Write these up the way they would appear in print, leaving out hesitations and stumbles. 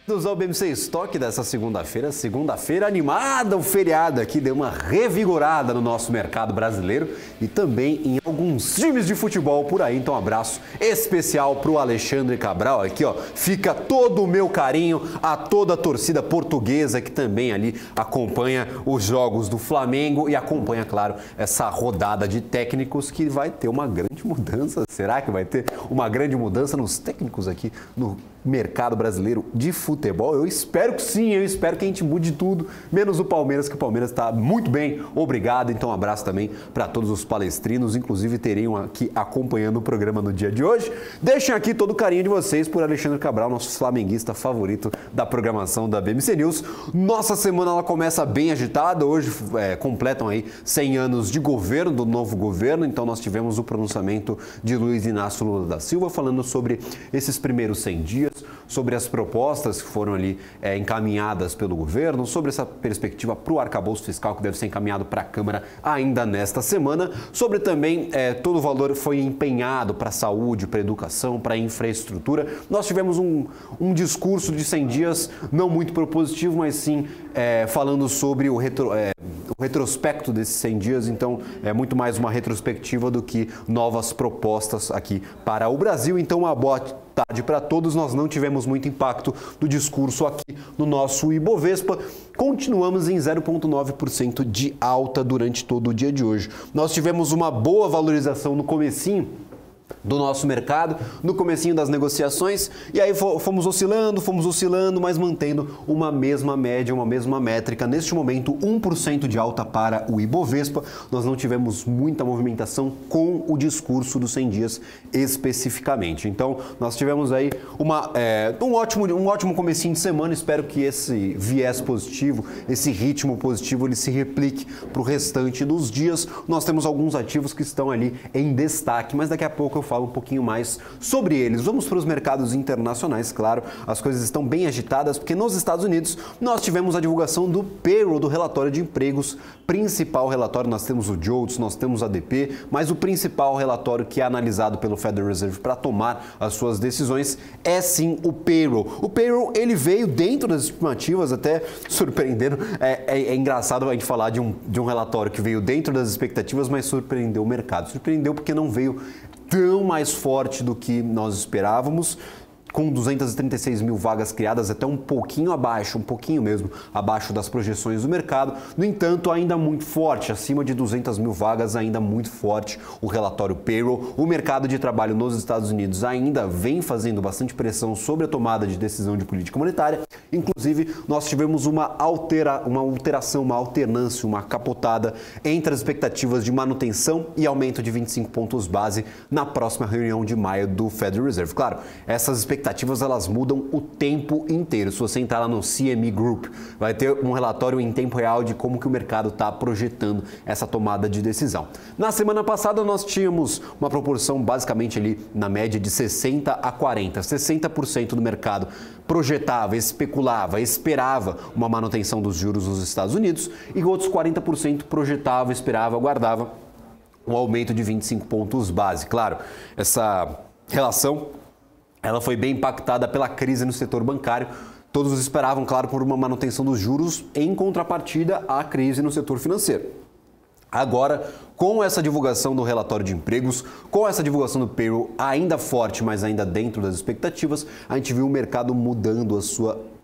Bem-vindos ao BMC Stock dessa segunda-feira animada, o feriado aqui deu uma revigorada no nosso mercado brasileiro e também em alguns times de futebol por aí, então um abraço especial para o Alexandre Cabral aqui, ó, fica todo o meu carinho a toda a torcida portuguesa que também ali acompanha os jogos do Flamengo e acompanha, claro, essa rodada de técnicos que vai ter uma grande mudança, será que vai ter uma grande mudança nos técnicos aqui no mercado brasileiro de futebol? Eu espero que sim, eu espero que a gente mude tudo, menos o Palmeiras, que o Palmeiras está muito bem, obrigado. Então um abraço também para todos os palestrinos, inclusive teriam aqui acompanhando o programa no dia de hoje. Deixem aqui todo o carinho de vocês por Alexandre Cabral, nosso flamenguista favorito da programação da BMC News. Nossa semana ela começa bem agitada, hoje completam aí 100 anos de governo, do novo governo, então nós tivemos o pronunciamento de Luiz Inácio Lula da Silva falando sobre esses primeiros 100 dias, sobre as propostas que foram ali encaminhadas pelo governo, sobre essa perspectiva para o arcabouço fiscal que deve ser encaminhado para a Câmara ainda nesta semana, sobre também todo o valor foi empenhado para a saúde, para a educação, para a infraestrutura. Nós tivemos um discurso de 100 dias não muito propositivo, mas sim falando sobre o retrospecto desses 100 dias, então é muito mais uma retrospectiva do que novas propostas aqui para o Brasil. Então uma boa tarde para todos. Nós não tivemos muito impacto do discurso aqui no nosso Ibovespa. Continuamos em 0,9% de alta durante todo o dia de hoje. Nós tivemos uma boa valorização no comecinho do nosso mercado, no comecinho das negociações, e aí fomos oscilando, mas mantendo uma mesma média, uma mesma métrica. Neste momento, 1% de alta para o Ibovespa. Nós não tivemos muita movimentação com o discurso dos 100 dias especificamente. Então, nós tivemos aí um ótimo comecinho de semana. Espero que esse viés positivo, esse ritmo positivo, ele se replique para o restante dos dias. Nós temos alguns ativos que estão ali em destaque, mas daqui a pouco eu falo um pouquinho mais sobre eles. Vamos para os mercados internacionais, claro, as coisas estão bem agitadas, porque nos Estados Unidos nós tivemos a divulgação do payroll, do relatório de empregos, principal relatório, nós temos o JOLTS, nós temos a ADP, mas o principal relatório que é analisado pelo Federal Reserve para tomar as suas decisões é sim o payroll. O payroll, ele veio dentro das estimativas, até surpreendendo, é engraçado a gente falar de um relatório que veio dentro das expectativas, mas surpreendeu o mercado. Surpreendeu porque não veio tão mais forte do que nós esperávamos, com 236 mil vagas criadas, até um pouquinho mesmo, abaixo das projeções do mercado. No entanto, ainda muito forte, acima de 200 mil vagas, ainda muito forte o relatório payroll. O mercado de trabalho nos Estados Unidos ainda vem fazendo bastante pressão sobre a tomada de decisão de política monetária. Inclusive, nós tivemos uma alteração, uma alternância, uma capotada entre as expectativas de manutenção e aumento de 25 pontos base na próxima reunião de maio do Federal Reserve. Claro, essas expectativas elas mudam o tempo inteiro. Se você entrar lá no CME Group, vai ter um relatório em tempo real de como que o mercado está projetando essa tomada de decisão. Na semana passada nós tínhamos uma proporção basicamente ali na média de 60 a 40. 60% do mercado projetava, especulava, esperava uma manutenção dos juros nos Estados Unidos e outros 40% projetava, esperava, aguardava um aumento de 25 pontos base. Claro, essa relação ela foi bem impactada pela crise no setor bancário. Todos esperavam, claro, por uma manutenção dos juros, em contrapartida à crise no setor financeiro. Agora, com essa divulgação do relatório de empregos, com essa divulgação do payroll ainda forte, mas ainda dentro das expectativas, a gente viu o mercado mudando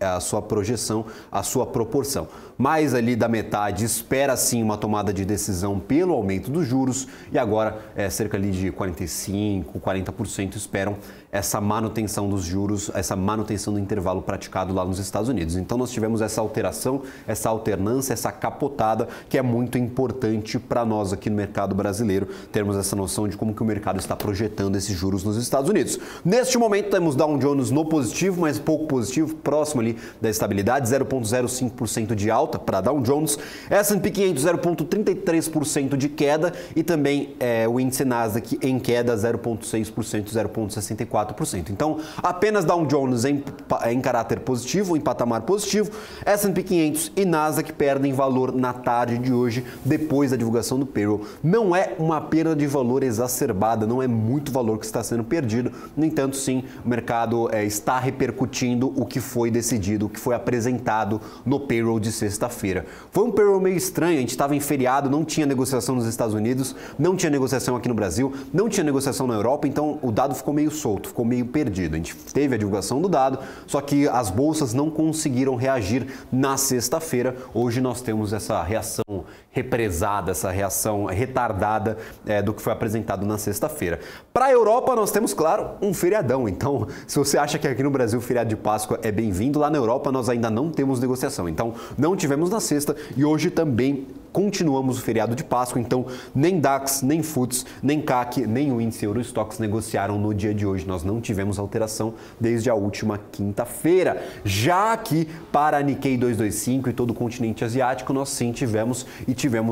a sua projeção, a sua proporção. Mais ali da metade espera sim uma tomada de decisão pelo aumento dos juros e agora cerca ali de 45%, 40% esperam essa manutenção dos juros, essa manutenção do intervalo praticado lá nos Estados Unidos. Então nós tivemos essa alteração, essa alternância, essa capotada que é muito importante para nós aqui no mercado brasileiro, termos essa noção de como que o mercado está projetando esses juros nos Estados Unidos. Neste momento temos Dow Jones no positivo, mas pouco positivo, próximo ali da estabilidade, 0,05% de alta. alta para Dow Jones, S&P 500 0,33% de queda e também o índice Nasdaq em queda 0,6%, 0,64%. Então, apenas Dow Jones em caráter positivo, em patamar positivo, S&P 500 e Nasdaq perdem valor na tarde de hoje, depois da divulgação do payroll. Não é uma perda de valor exacerbada, não é muito valor que está sendo perdido, no entanto, sim, o mercado está repercutindo o que foi decidido, o que foi apresentado no payroll de sexta-feira. Foi um payroll meio estranho, a gente estava em feriado, não tinha negociação nos Estados Unidos, não tinha negociação aqui no Brasil, não tinha negociação na Europa, então o dado ficou meio solto, ficou meio perdido. A gente teve a divulgação do dado, só que as bolsas não conseguiram reagir na sexta-feira. Hoje nós temos essa reação represada, essa reação retardada do que foi apresentado na sexta-feira. Para a Europa, nós temos, claro, um feriadão. Então, se você acha que aqui no Brasil o feriado de Páscoa é bem-vindo, lá na Europa nós ainda não temos negociação. Então, não tivemos na sexta e hoje também continuamos o feriado de Páscoa, então nem DAX, nem FTSE, nem CAC, nem o índice Eurostoxx negociaram no dia de hoje. Nós não tivemos alteração desde a última quinta-feira. Já aqui para a Nikkei 225 e todo o continente asiático, nós sim tivemos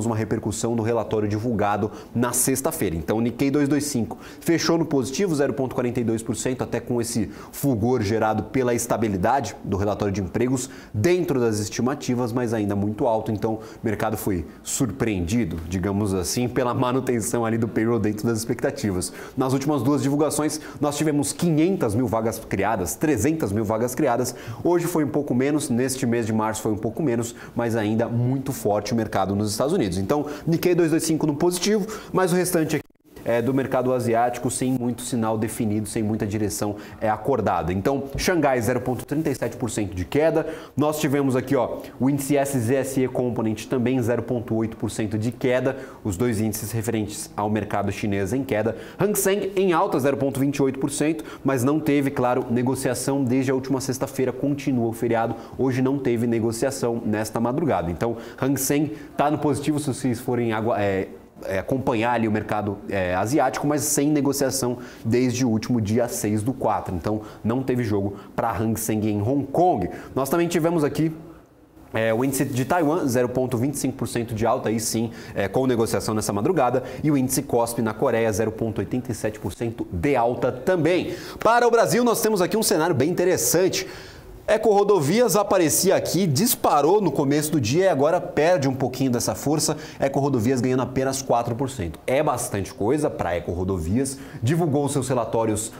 uma repercussão do relatório divulgado na sexta-feira. Então, o Nikkei 225 fechou no positivo, 0,42%, até com esse fulgor gerado pela estabilidade do relatório de empregos dentro das estimativas, mas ainda muito alto. Então, o mercado foi surpreendido, digamos assim, pela manutenção ali do payroll dentro das expectativas. Nas últimas duas divulgações, nós tivemos 500 mil vagas criadas, 300 mil vagas criadas. Hoje foi um pouco menos, neste mês de março foi um pouco menos, mas ainda muito forte o mercado nos Estados Unidos. Então, Nikkei 225 no positivo, mas o restante aqui do mercado asiático sem muito sinal definido, sem muita direção acordada. Então, Xangai 0,37% de queda. Nós tivemos aqui o índice SZSE Component também 0,8% de queda. Os dois índices referentes ao mercado chinês em queda. Hang Seng em alta 0,28%, mas não teve, claro, negociação desde a última sexta-feira. Continua o feriado. Hoje não teve negociação nesta madrugada. Então, Hang Seng está no positivo se vocês forem acompanhar ali o mercado asiático, mas sem negociação desde o último dia 6/4. Então, não teve jogo para Hang Seng em Hong Kong. Nós também tivemos aqui o índice de Taiwan, 0,25% de alta, aí sim, com negociação nessa madrugada. E o índice KOSPI na Coreia, 0,87% de alta também. Para o Brasil, nós temos aqui um cenário bem interessante. EcoRodovias aparecia aqui, disparou no começo do dia e agora perde um pouquinho dessa força. EcoRodovias ganhando apenas 4%. É bastante coisa para EcoRodovias. Divulgou seus relatórios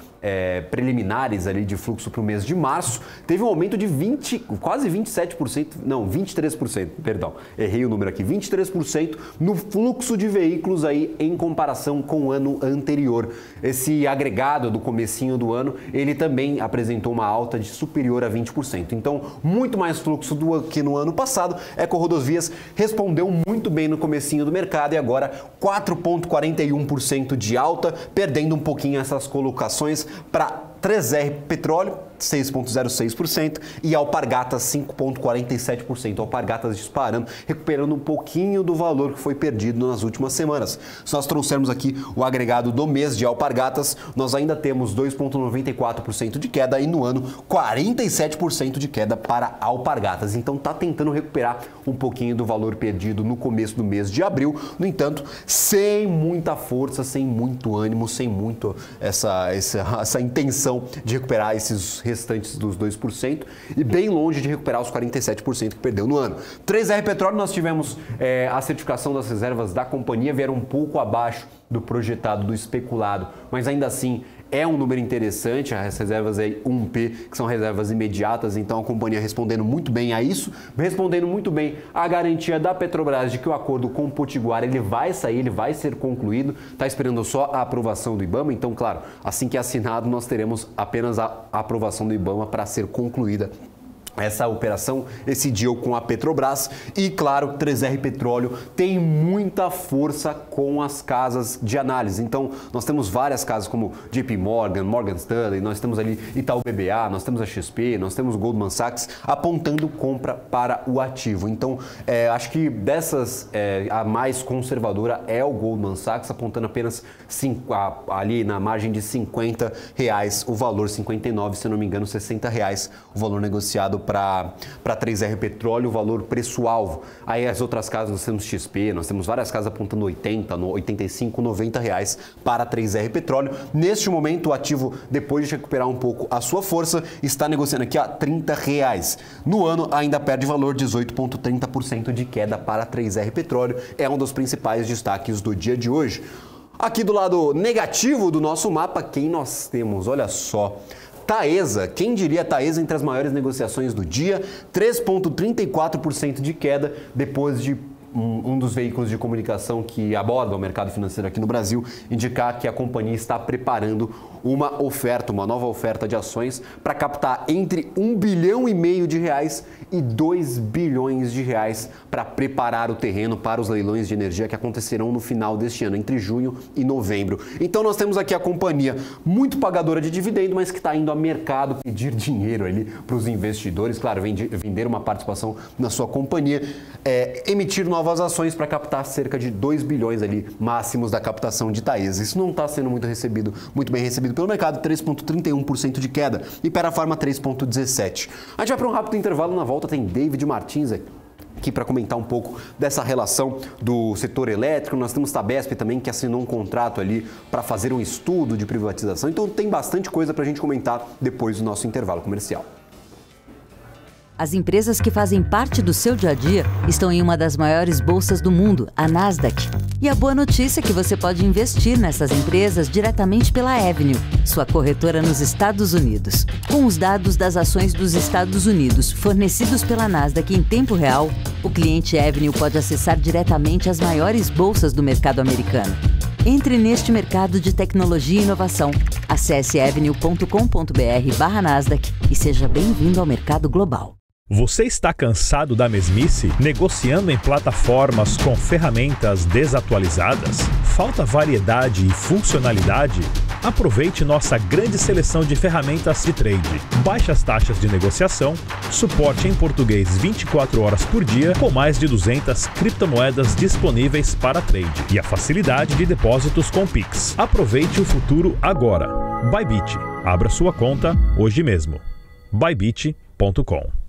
preliminares ali de fluxo para o mês de março. Teve um aumento de quase 27%, não, 23%, perdão, errei o número aqui, 23% no fluxo de veículos aí em comparação com o ano anterior. Esse agregado do comecinho do ano, ele também apresentou uma alta de superior a 20%. Então, muito mais fluxo do que no ano passado. EcoRodovias respondeu muito bem no comecinho do mercado e agora 4,41% de alta, perdendo um pouquinho essas colocações para 3R Petróleo, 6,06% e Alpargatas 5,47%. Alpargatas disparando, recuperando um pouquinho do valor que foi perdido nas últimas semanas. Se nós trouxermos aqui o agregado do mês de Alpargatas, nós ainda temos 2,94% de queda e no ano 47% de queda para Alpargatas. Então está tentando recuperar um pouquinho do valor perdido no começo do mês de abril. No entanto, sem muita força, sem muito ânimo, sem muito essa intenção de recuperar esses restantes dos 2% e bem longe de recuperar os 47% que perdeu no ano. 3R Petróleo, nós tivemos a certificação das reservas da companhia, vieram um pouco abaixo do projetado, do especulado, mas ainda assim é um número interessante, as reservas aí 1P, que são reservas imediatas, então a companhia respondendo muito bem a isso, respondendo muito bem à garantia da Petrobras de que o acordo com o Potiguar ele vai sair, ele vai ser concluído, está esperando só a aprovação do IBAMA, então claro, assim que é assinado nós teremos apenas a aprovação do IBAMA para ser concluída essa operação, esse deal com a Petrobras. E claro, 3R Petróleo tem muita força com as casas de análise. Então, nós temos várias casas como JP Morgan, Morgan Stanley, nós temos ali Itaú BBA, nós temos a XP, nós temos Goldman Sachs apontando compra para o ativo. Então, acho que dessas, a mais conservadora é o Goldman Sachs, apontando apenas ali na margem de R$50 o valor, 59, se não me engano, R$60 o valor negociado para 3R Petróleo o valor preço-alvo. Aí as outras casas nós temos XP, nós temos várias casas apontando 80, 85, 90 reais para 3R Petróleo. Neste momento o ativo, depois de recuperar um pouco a sua força, está negociando aqui a 30 reais. No ano ainda perde valor, 18,30% de queda para 3R Petróleo. É um dos principais destaques do dia de hoje. Aqui do lado negativo do nosso mapa, quem nós temos? Olha só. Taesa, quem diria Taesa entre as maiores negociações do dia, 3,34% de queda depois de um dos veículos de comunicação que aborda o mercado financeiro aqui no Brasil indicar que a companhia está preparando uma oferta, uma nova oferta de ações para captar entre 1,5 bilhão de reais e 2 bilhões de reais para preparar o terreno para os leilões de energia que acontecerão no final deste ano, entre junho e novembro. Então nós temos aqui a companhia muito pagadora de dividendo, mas que está indo ao mercado pedir dinheiro ali para os investidores, claro, vender uma participação na sua companhia, emitir novas ações para captar cerca de 2 bilhões ali máximos da captação de Taesa. Isso não está sendo muito bem recebido pelo mercado, 3,31% de queda, e Perafarma 3,17%. A gente vai para um rápido intervalo, na volta tem David Martins aqui para comentar um pouco dessa relação do setor elétrico. Nós temos Sabesp também, que assinou um contrato ali para fazer um estudo de privatização, então tem bastante coisa para a gente comentar depois do nosso intervalo comercial. As empresas que fazem parte do seu dia a dia estão em uma das maiores bolsas do mundo, a Nasdaq. E a boa notícia é que você pode investir nessas empresas diretamente pela Avenue, sua corretora nos Estados Unidos. Com os dados das ações dos Estados Unidos fornecidos pela Nasdaq em tempo real, o cliente Avenue pode acessar diretamente as maiores bolsas do mercado americano. Entre neste mercado de tecnologia e inovação. Acesse avenue.com.br/Nasdaq e seja bem-vindo ao mercado global. Você está cansado da mesmice? Negociando em plataformas com ferramentas desatualizadas? Falta variedade e funcionalidade? Aproveite nossa grande seleção de ferramentas de trade. Baixas taxas de negociação, suporte em português 24 horas por dia, com mais de 200 criptomoedas disponíveis para trade e a facilidade de depósitos com Pix. Aproveite o futuro agora. Bybit. Abra sua conta hoje mesmo. Bybit.com.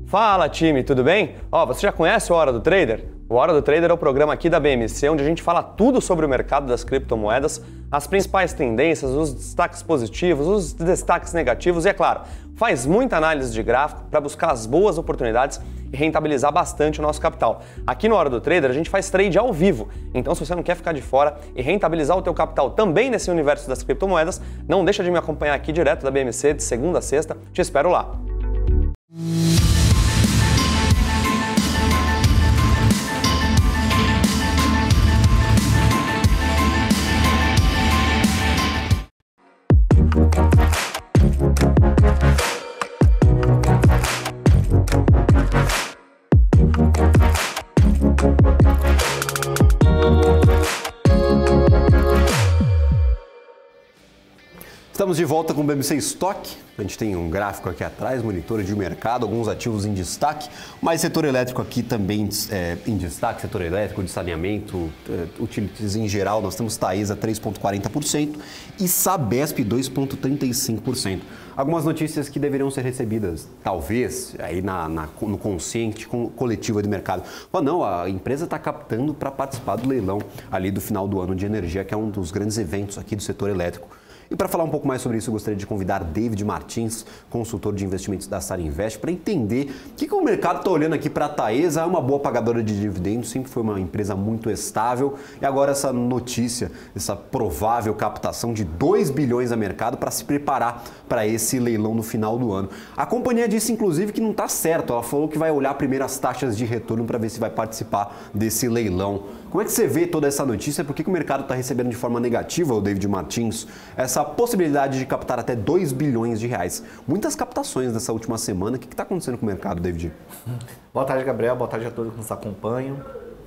Fala time, tudo bem? Você já conhece o Hora do Trader? O Hora do Trader é o programa aqui da BMC, onde a gente fala tudo sobre o mercado das criptomoedas, as principais tendências, os destaques positivos, os destaques negativos e, é claro, faz muita análise de gráfico para buscar as boas oportunidades e rentabilizar bastante o nosso capital. Aqui no Hora do Trader a gente faz trade ao vivo, então se você não quer ficar de fora e rentabilizar o teu capital também nesse universo das criptomoedas, não deixa de me acompanhar aqui direto da BMC de segunda a sexta, te espero lá. Estamos de volta com o BMC Stock. A gente tem um gráfico aqui atrás, monitor de mercado, alguns ativos em destaque, mas setor elétrico aqui também em destaque, setor elétrico, de saneamento, utilities em geral. Nós temos Taesa 3,40% e Sabesp 2,35%. Algumas notícias que deveriam ser recebidas, talvez, aí no consciente coletivo do mercado. Mas não, a empresa está captando para participar do leilão ali do final do ano de energia, que é um dos grandes eventos aqui do setor elétrico. E para falar um pouco mais sobre isso, eu gostaria de convidar David Martins, consultor de investimentos da Sarinvest, para entender o que o mercado está olhando aqui para a Taesa. É uma boa pagadora de dividendos, sempre foi uma empresa muito estável. E agora essa notícia, essa provável captação de 2 bilhões a mercado para se preparar para esse leilão no final do ano. A companhia disse, inclusive, que não está certo. Ela falou que vai olhar primeiro as taxas de retorno para ver se vai participar desse leilão. Como é que você vê toda essa notícia? Por que o mercado está recebendo de forma negativa, o David Martins, essa essa possibilidade de captar até 2 bilhões de reais. Muitas captações nessa última semana. O que está acontecendo com o mercado, David? Boa tarde, Gabriel. Boa tarde a todos que nos acompanham.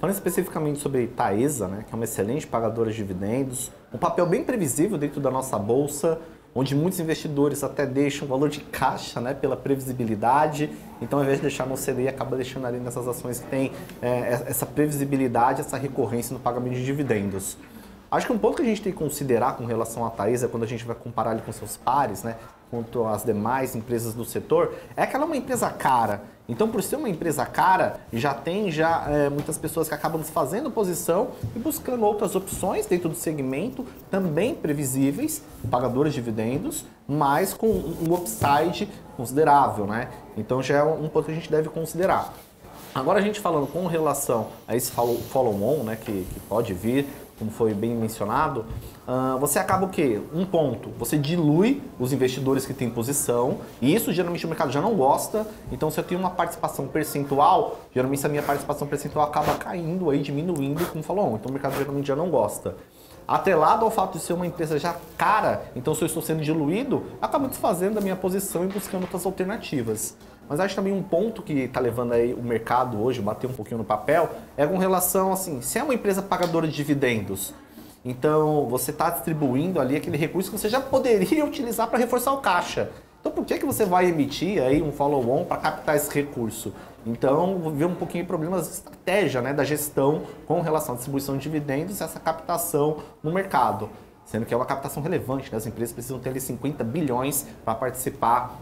Falando especificamente sobre Taesa, né, que é uma excelente pagadora de dividendos, um papel bem previsível dentro da nossa bolsa, onde muitos investidores até deixam o valor de caixa, né, pela previsibilidade. Então, ao invés de deixar no CDI, acaba deixando ali nessas ações que tem essa previsibilidade, essa recorrência no pagamento de dividendos. Acho que um ponto que a gente tem que considerar com relação à Taesa, quando a gente vai comparar ele com seus pares, né, quanto às demais empresas do setor, é que ela é uma empresa cara. Então, por ser uma empresa cara, já tem muitas pessoas que acabam desfazendo posição e buscando outras opções dentro do segmento, também previsíveis, pagadoras de dividendos, mas com um upside considerável, né? Então, já é um ponto que a gente deve considerar. Agora, a gente falando com relação a esse follow-on, né, que pode vir, como foi bem mencionado, você acaba o quê? Um ponto, você dilui os investidores que têm posição, e isso geralmente o mercado já não gosta. Então, se eu tenho uma participação percentual, geralmente a minha participação percentual acaba caindo, aí, diminuindo, como falou, então o mercado geralmente já não gosta. Atrelado ao fato de ser uma empresa já cara, então se eu estou sendo diluído, acabo desfazendo a minha posição e buscando outras alternativas. Mas acho também um ponto que está levando aí o mercado hoje, bater um pouquinho no papel, é com relação, assim, se é uma empresa pagadora de dividendos, então você está distribuindo ali aquele recurso que você já poderia utilizar para reforçar o caixa. Então por que você vai emitir aí um follow-on para captar esse recurso? Então, vou ver um pouquinho de problemas de estratégia, né, da gestão com relação à distribuição de dividendos e essa captação no mercado. Sendo que é uma captação relevante, né? As empresas precisam ter ali 50 bilhões para participar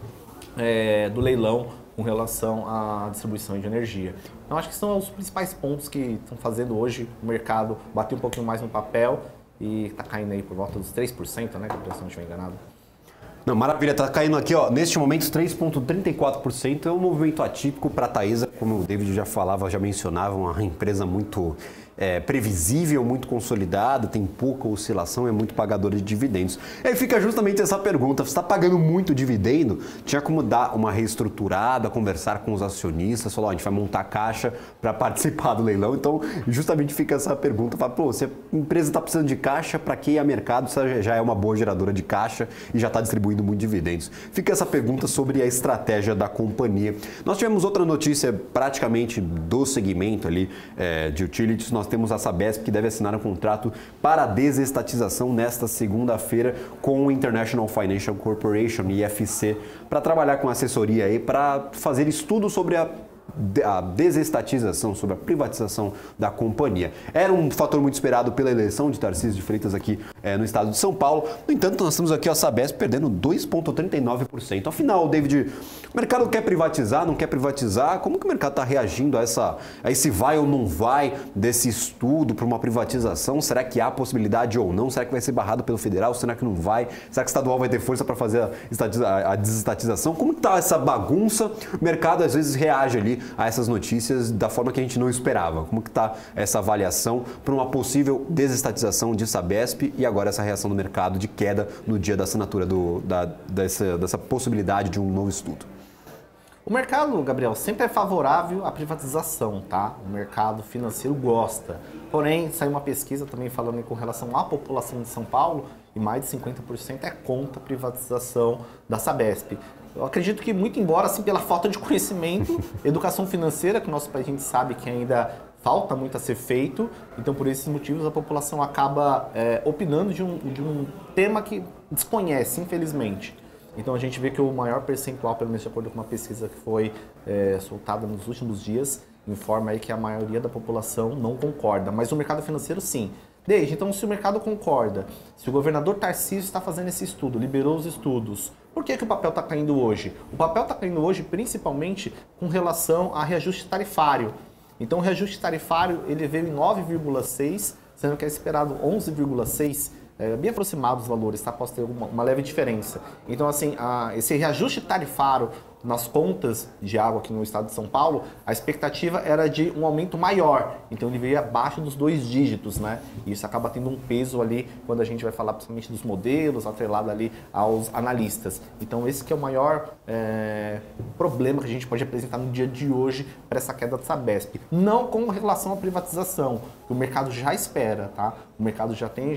do leilão com relação à distribuição de energia. Então, acho que são os principais pontos que estão fazendo hoje o mercado bater um pouquinho mais no papel e está caindo aí por volta dos 3%, né, se não estiver enganado. Não, maravilha, tá caindo aqui, ó, neste momento 3,34%, é um movimento atípico para a Taesa, como o David já falava, já mencionava, uma empresa muito previsível, muito consolidada, tem pouca oscilação, é muito pagadora de dividendos. E aí fica justamente essa pergunta, você está pagando muito dividendo? Tinha como dar uma reestruturada, conversar com os acionistas, falar, ó, a gente vai montar a caixa para participar do leilão, então justamente fica essa pergunta, fala, pô, se a empresa está precisando de caixa, para que ir a mercado, se já é uma boa geradora de caixa e já está distribuindo muito dividendos? Fica essa pergunta sobre a estratégia da companhia. Nós tivemos outra notícia praticamente do segmento ali de utilities, nós temos a Sabesp que deve assinar um contrato para a desestatização nesta segunda-feira com o International Financial Corporation, IFC, para trabalhar com assessoria aí, para fazer estudos sobre a desestatização, sobre a privatização da companhia. Era um fator muito esperado pela eleição de Tarcísio de Freitas aqui no estado de São Paulo. No entanto, nós temos aqui a Sabesp perdendo 2,39%. Afinal, David, o mercado quer privatizar, não quer privatizar? Como que o mercado está reagindo a esse vai ou não vai desse estudo para uma privatização? Será que há possibilidade ou não? Será que vai ser barrado pelo federal? Será que não vai? Será que o estadual vai ter força para fazer a desestatização? Como está essa bagunça? O mercado às vezes reage ali a essas notícias da forma que a gente não esperava. Como que está essa avaliação para uma possível desestatização de Sabesp e agora essa reação do mercado de queda no dia da assinatura dessa possibilidade de um novo estudo? O mercado, Gabriel, sempre é favorável à privatização, tá? O mercado financeiro gosta. Porém, saiu uma pesquisa também falando com relação à população de São Paulo e mais de 50% é contra a privatização da Sabesp. Eu acredito que muito embora, assim, pela falta de conhecimento, educação financeira, que o nosso país a gente sabe que ainda falta muito a ser feito, então por esses motivos a população acaba opinando de um tema que desconhece, infelizmente. Então a gente vê que o maior percentual, pelo menos de acordo com uma pesquisa que foi soltada nos últimos dias, informa aí que a maioria da população não concorda, mas o mercado financeiro sim. Desde então, se o mercado concorda, se o governador Tarcísio está fazendo esse estudo, liberou os estudos, por que o papel está caindo hoje? O papel está caindo hoje principalmente com relação a reajuste tarifário. Então o reajuste tarifário ele veio em 9,6, sendo que é esperado 11,6, bem aproximado dos valores, tá? Pode ter uma leve diferença. Então assim, esse reajuste tarifário nas contas de água aqui no estado de São Paulo, a expectativa era de um aumento maior, então ele veio abaixo dos 2 dígitos, né? E isso acaba tendo um peso ali quando a gente vai falar principalmente dos modelos, atrelado ali aos analistas. Então esse que é o maior problema que a gente pode apresentar no dia de hoje para essa queda da Sabesp. Não com relação à privatização, que o mercado já espera, tá? O mercado já tem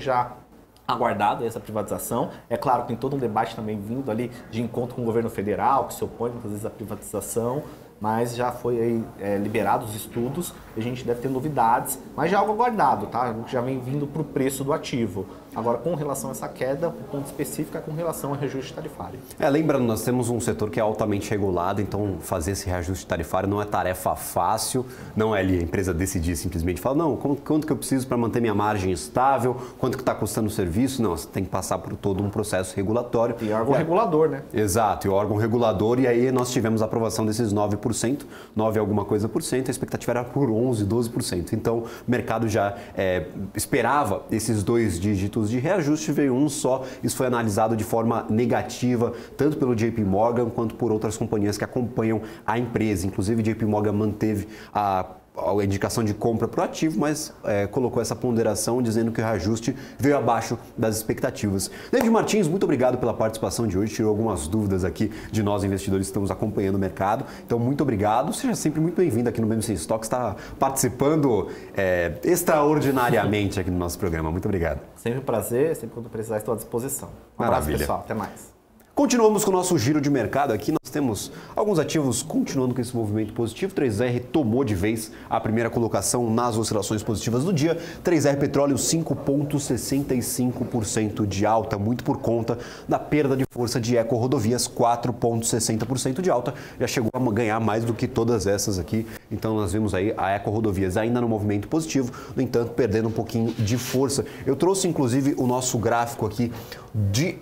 aguardado essa privatização. É claro que tem todo um debate também vindo ali de encontro com o governo federal, que se opõe muitas vezes à privatização, mas já foi aí, liberados os estudos e a gente deve ter novidades, mas já é algo aguardado, tá? A gente já vem vindo para o preço do ativo. Agora, com relação a essa queda, o ponto específico é com relação ao reajuste tarifário. Lembrando, nós temos um setor que é altamente regulado, então fazer esse reajuste tarifário não é tarefa fácil, não é ali a empresa decidir simplesmente falar, não, quanto que eu preciso para manter minha margem estável, quanto que está custando o serviço, não, você tem que passar por todo um processo regulatório. E órgão regulador, né? Exato, e o órgão regulador, e aí nós tivemos a aprovação desses 9%, 9 alguma coisa por cento, a expectativa era por 11%, 12%. Então, o mercado já esperava esses 2 dígitos de reajuste, veio um só. Isso foi analisado de forma negativa, tanto pelo JP Morgan quanto por outras companhias que acompanham a empresa. Inclusive, o JP Morgan manteve a indicação de compra para o ativo, mas colocou essa ponderação dizendo que o reajuste veio abaixo das expectativas. David Martins, muito obrigado pela participação de hoje, tirou algumas dúvidas aqui de nós investidores que estamos acompanhando o mercado. Então, muito obrigado, seja sempre muito bem-vindo aqui no BMC Stocks, está participando extraordinariamente aqui no nosso programa. Muito obrigado. Sempre um prazer, sempre quando precisar estou à disposição. Um abraço, pessoal, até mais. Continuamos com o nosso giro de mercado aqui, nós temos alguns ativos continuando com esse movimento positivo. 3R tomou de vez a primeira colocação nas oscilações positivas do dia. 3R Petróleo 5,65% de alta, muito por conta da perda de força de Eco Rodovias, 4,60% de alta. Já chegou a ganhar mais do que todas essas aqui. Então nós vemos aí a Eco Rodovias ainda no movimento positivo, no entanto perdendo um pouquinho de força. Eu trouxe inclusive o nosso gráfico aqui de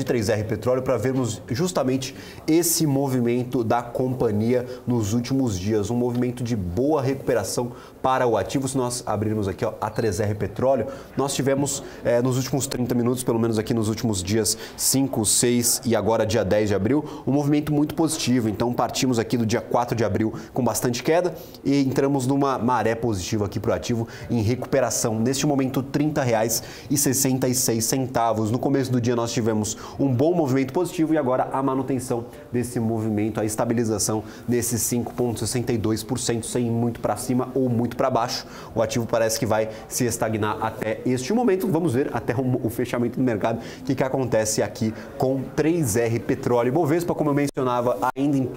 3R Petróleo para vermos justamente esse movimento da companhia nos últimos dias, um movimento de boa recuperação para o ativo. Se nós abrirmos aqui a 3R Petróleo, nós tivemos nos últimos 30 minutos, pelo menos aqui nos últimos dias 5, 6 e agora dia 10 de abril, um movimento muito positivo. Então partimos aqui do dia 4 de abril com bastante queda e entramos numa maré positiva aqui para o ativo em recuperação. Neste momento, R$ 30,66. No começo do dia nós tivemos um bom movimento positivo e agora a manutenção desse movimento, a estabilização nesses 5,62%, sem ir muito para cima ou muito para baixo. O ativo parece que vai se estagnar até este momento. Vamos ver até o fechamento do mercado o que acontece aqui com 3R Petróleo. Bovespa, como eu mencionava, ainda em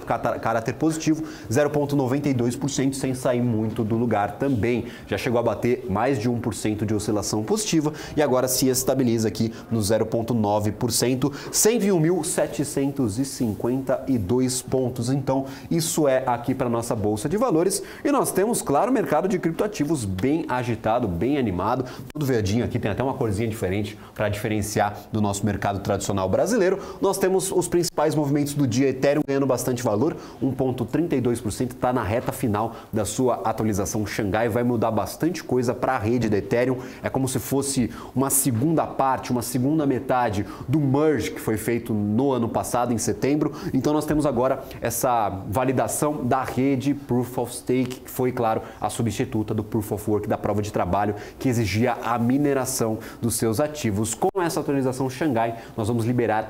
caráter positivo, 0,92%, sem sair muito do lugar também. Já chegou a bater mais de 1% de oscilação positiva e agora se estabiliza aqui no 0,9%, 101.752 pontos. Então, isso é aqui para a nossa Bolsa de Valores. E nós temos, claro, o mercado de criptoativos bem agitado, bem animado. Tudo verdinho aqui, tem até uma corzinha diferente para diferenciar do nosso mercado tradicional brasileiro. Nós temos os principais movimentos do dia. Ethereum ganhando bastante valor, 1,32%, está na reta final da sua atualização Xangai. Vai mudar bastante coisa para a rede da Ethereum. É como se fosse uma segunda parte, uma segunda metade do merge que foi feito no ano passado, em setembro. Então nós temos agora essa validação da rede Proof of Stake, que foi, claro, a substituta do Proof of Work, da prova de trabalho, que exigia a mineração dos seus ativos. Com essa atualização Xangai, nós vamos liberar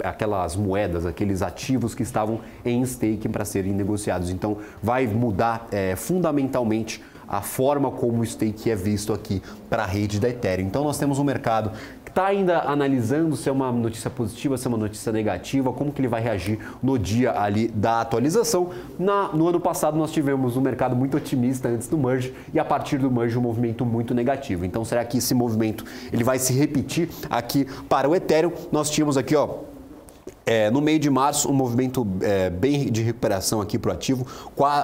aquelas moedas, aqueles ativos que estavam em staking para serem negociados. Então vai mudar fundamentalmente a forma como o stake é visto aqui para a rede da Ethereum. Então nós temos um mercado que está ainda analisando se é uma notícia positiva, se é uma notícia negativa, como que ele vai reagir no dia ali da atualização. No ano passado nós tivemos um mercado muito otimista antes do merge e a partir do merge um movimento muito negativo. Então será que esse movimento ele vai se repetir aqui para o Ethereum? Nós tínhamos aqui, no meio de março, um movimento bem de recuperação aqui para o ativo,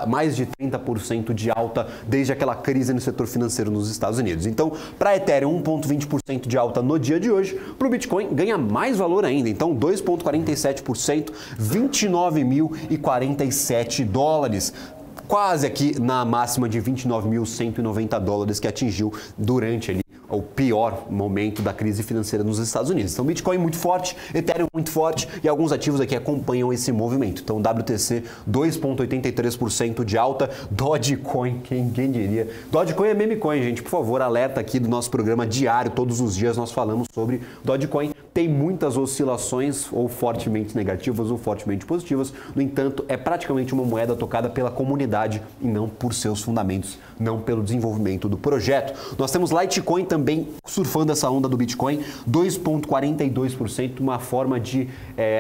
mais de 30% de alta desde aquela crise no setor financeiro nos Estados Unidos. Então, para a Ethereum, 1,20% de alta no dia de hoje. Para o Bitcoin, ganha mais valor ainda. Então, 2,47%, 29.047 dólares. Quase aqui na máxima de 29.190 dólares que atingiu durante ali o pior momento da crise financeira nos Estados Unidos. Então, Bitcoin muito forte, Ethereum muito forte e alguns ativos aqui acompanham esse movimento. Então, WTC 2,83% de alta, Dogecoin, quem diria? Dogecoin é meme coin, gente. Por favor, alerta aqui do nosso programa diário, todos os dias nós falamos sobre Dogecoin. tem muitas oscilações, ou fortemente negativas ou fortemente positivas. No entanto, é praticamente uma moeda tocada pela comunidade e não por seus fundamentos, não pelo desenvolvimento do projeto. Nós temos Litecoin também surfando essa onda do Bitcoin, 2,42%, uma forma de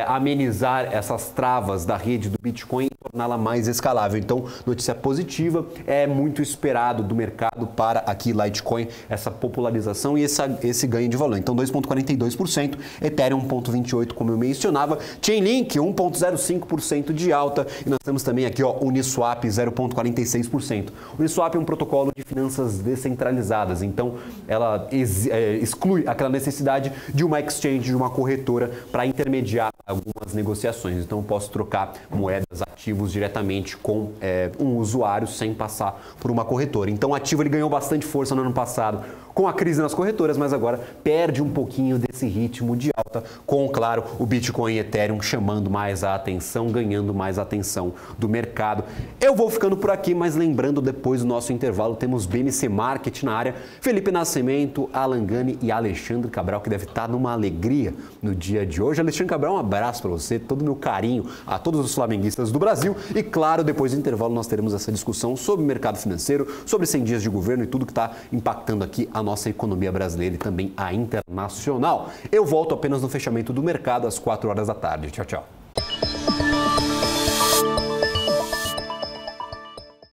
amenizar essas travas da rede do Bitcoin e torná-la mais escalável. Então, notícia positiva, é muito esperado do mercado para aqui Litecoin, essa popularização e esse ganho de valor. Então, 2,42%, Ethereum 1,28%, como eu mencionava, Chainlink 1,05% de alta e nós temos também aqui Uniswap 0,46%. Uniswap é um protocolo de finanças descentralizadas, então ela exclui aquela necessidade de uma exchange, de uma corretora para intermediar algumas negociações. Então, eu posso trocar moedas, ativos diretamente com um usuário sem passar por uma corretora. Então, o ativo ele ganhou bastante força no ano passado com a crise nas corretoras, mas agora perde um pouquinho desse ritmo de alta com, claro, o Bitcoin e Ethereum chamando mais a atenção, ganhando mais a atenção do mercado. Eu vou ficando por aqui, mas lembrando, depois do nosso intervalo, temos BMC Market na área, Felipe Nascimento, Alan Gani e Alexandre Cabral, que deve estar numa alegria no dia de hoje. Alexandre Cabral, um abraço para você, todo o meu carinho a todos os flamenguistas do Brasil e, claro, depois do intervalo nós teremos essa discussão sobre o mercado financeiro, sobre 100 dias de governo e tudo que está impactando aqui a nossa economia brasileira e também a internacional. Eu volto apenas no fechamento do mercado às 4 horas da tarde. Tchau, tchau.